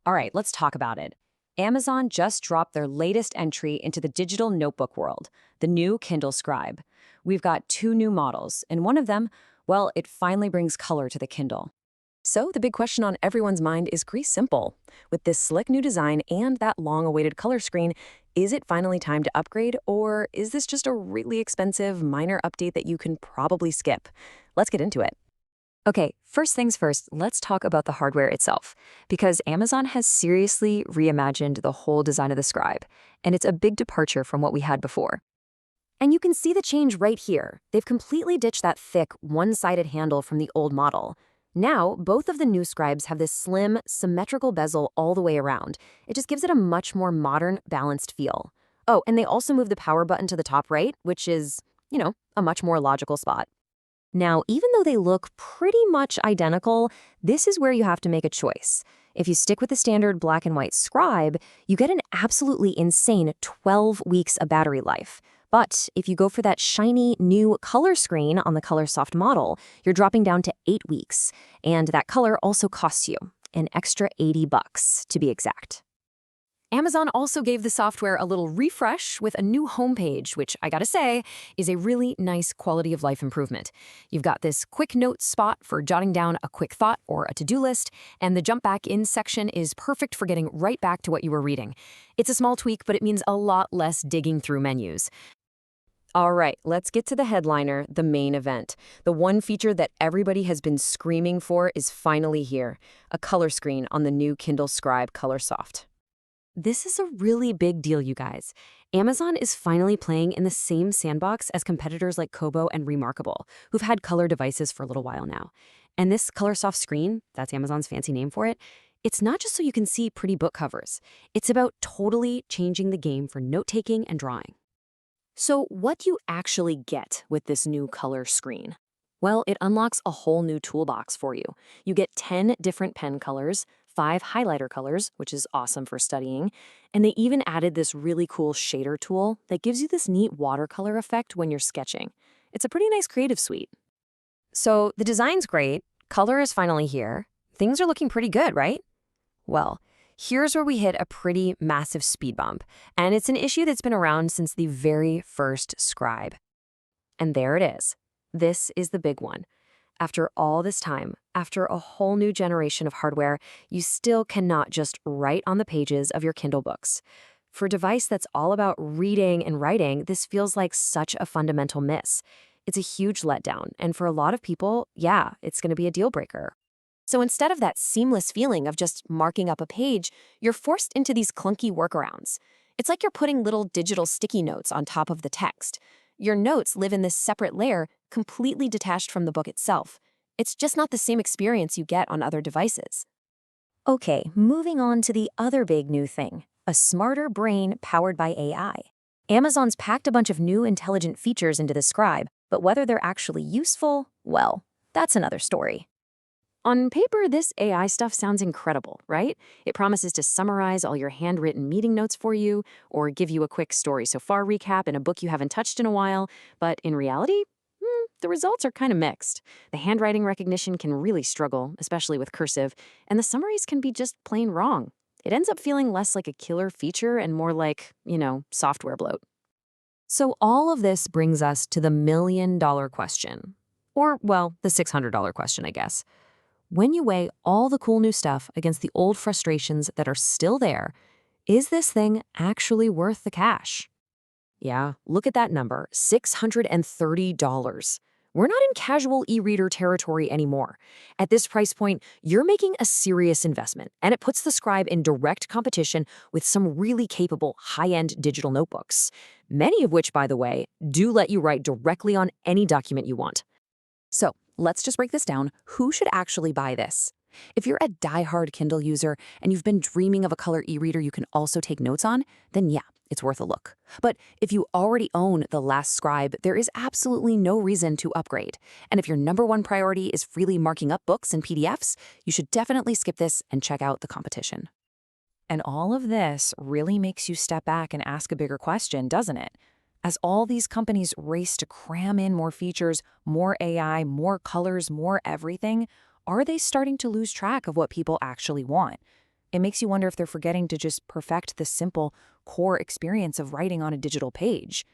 All right, let's talk about it. Amazon just dropped their latest entry into the digital notebook world, the new Kindle Scribe. We've got two new models, and one of them, well, it finally brings color to the Kindle. So the big question on everyone's mind is pretty simple. With this slick new design and that long-awaited color screen, is it finally time to upgrade, or is this just a really expensive, minor update that you can probably skip? Let's get into it. Okay, first things first, let's talk about the hardware itself, because Amazon has seriously reimagined the whole design of the Scribe, and it's a big departure from what we had before. And you can see the change right here. They've completely ditched that thick, one-sided handle from the old model. Now, both of the new Scribes have this slim, symmetrical bezel all the way around. It just gives it a much more modern, balanced feel. Oh, and they also moved the power button to the top right, which is, a much more logical spot. Now, even though they look pretty much identical, this is where you have to make a choice. If you stick with the standard black and white Scribe, you get an absolutely insane 12 weeks of battery life. But if you go for that shiny new color screen on the ColorSoft model, you're dropping down to 8 weeks. And that color also costs you an extra $80 to be exact. Amazon also gave the software a little refresh with a new homepage, which I gotta say is a really nice quality of life improvement. You've got this quick notes spot for jotting down a quick thought or a to-do list, and the jump back in section is perfect for getting right back to what you were reading. It's a small tweak, but it means a lot less digging through menus. All right, let's get to the headliner, the main event. The one feature that everybody has been screaming for is finally here, a color screen on the new Kindle Scribe ColorSoft. This is a really big deal, you guys. Amazon is finally playing in the same sandbox as competitors like Kobo and Remarkable, who've had color devices for a little while now. And this ColorSoft screen, that's Amazon's fancy name for it, it's not just so you can see pretty book covers. It's about totally changing the game for note-taking and drawing. So what do you actually get with this new color screen? Well, it unlocks a whole new toolbox for you. You get 10 different pen colors, 5 highlighter colors, which is awesome for studying, and they even added this really cool shader tool that gives you this neat watercolor effect when you're sketching. It's a pretty nice creative suite. So the design's great, color is finally here, things are looking pretty good, right? Well, here's where we hit a pretty massive speed bump, and it's an issue that's been around since the very first Scribe. And there it is. This is the big one. After all this time, after a whole new generation of hardware, you still cannot just write on the pages of your Kindle books. For a device that's all about reading and writing, this feels like such a fundamental miss. It's a huge letdown, and for a lot of people, yeah, it's going to be a deal breaker. So instead of that seamless feeling of just marking up a page, you're forced into these clunky workarounds. It's like you're putting little digital sticky notes on top of the text. Your notes live in this separate layer, completely detached from the book itself. It's just not the same experience you get on other devices. Okay, moving on to the other big new thing, a smarter brain powered by AI. Amazon's packed a bunch of new intelligent features into the Scribe, but whether they're actually useful, well, that's another story. On paper, this AI stuff sounds incredible, right? It promises to summarize all your handwritten meeting notes for you, or give you a quick story so far recap in a book you haven't touched in a while, but in reality, the results are kind of mixed. The handwriting recognition can really struggle, especially with cursive, and the summaries can be just plain wrong. It ends up feeling less like a killer feature and more like, software bloat. So all of this brings us to the million-dollar question. Or, well, the $600 question, I guess. When you weigh all the cool new stuff against the old frustrations that are still there, is this thing actually worth the cash? Yeah, look at that number, $630. We're not in casual e-reader territory anymore. At this price point, you're making a serious investment, and it puts the Scribe in direct competition with some really capable high-end digital notebooks, many of which, by the way, do let you write directly on any document you want. So, let's just break this down. Who should actually buy this? If you're a diehard Kindle user and you've been dreaming of a color e-reader you can also take notes on, then yeah, it's worth a look. But if you already own the last Scribe, there is absolutely no reason to upgrade. And if your number one priority is freely marking up books and PDFs, you should definitely skip this and check out the competition. And all of this really makes you step back and ask a bigger question, doesn't it? As all these companies race to cram in more features, more AI, more colors, more everything, are they starting to lose track of what people actually want? It makes you wonder if they're forgetting to just perfect the simple core experience of writing on a digital page.